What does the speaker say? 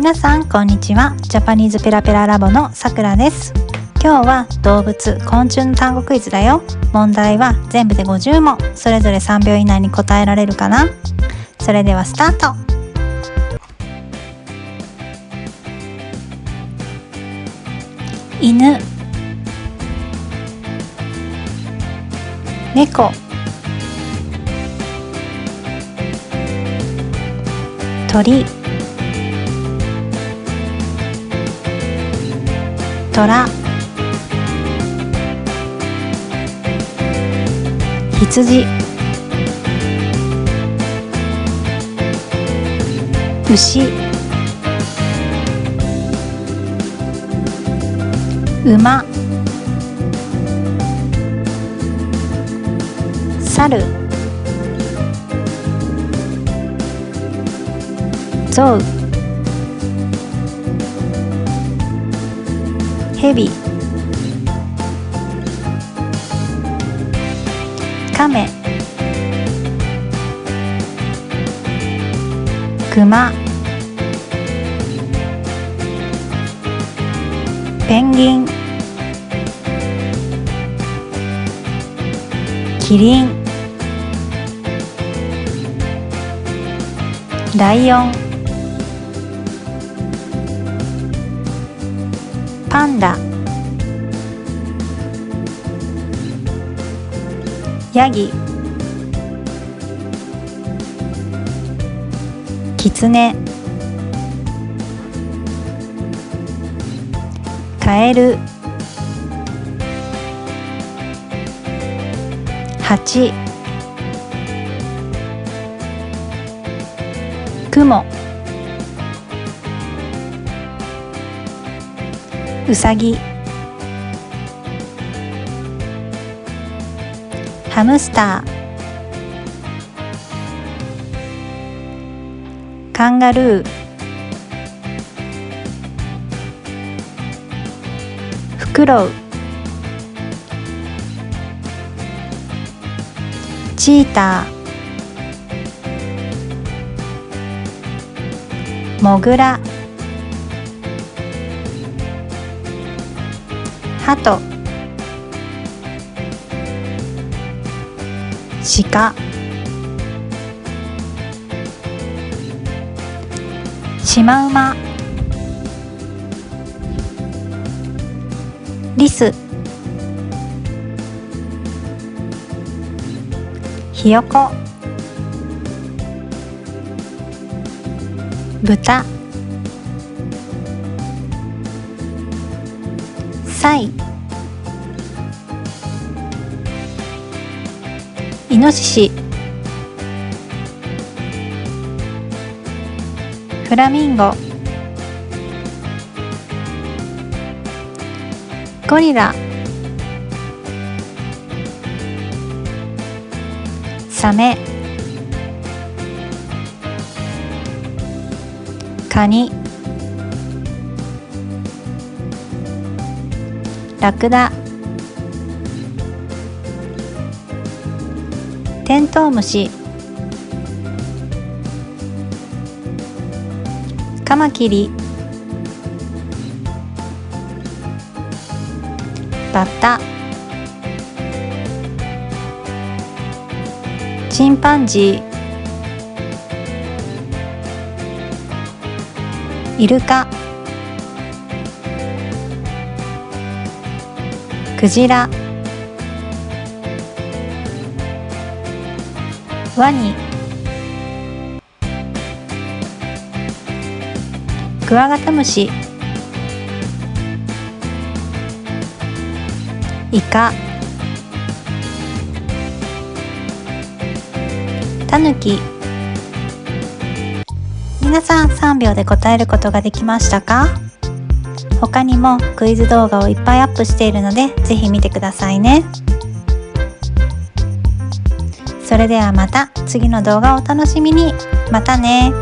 皆さんこんにちは。ジャパニーズペラペララボのさくらです。今日は動物昆虫の単語クイズだよ。問題は全部で50問、それぞれ3秒以内に答えられるかな。それではスタート。犬、猫、鳥、虎、羊、牛、馬、猿、象、蛇、亀、熊、ペンギン、キリン、ライオン、パンダ、ヤギ、キツネ、カエル、ハチ、クモ、ウサギ、ハムスター、カンガルー、フクロウ、チーター、モグラ、ハト、鹿、シマウマ、リス、ヒヨコ、豚、サイ、イノシシ、フラミンゴ、ゴリラ、サメ、カニ、ラクダ、テントウムシ、カマキリ、バッタ、チンパンジー、イルカ、クジラ、ワニ、クワガタムシ、イカ、タヌキ。皆さん3秒で答えることができましたか？他にもクイズ動画をいっぱいアップしているのでぜひ見てくださいね。それではまた次の動画をお楽しみに。またね。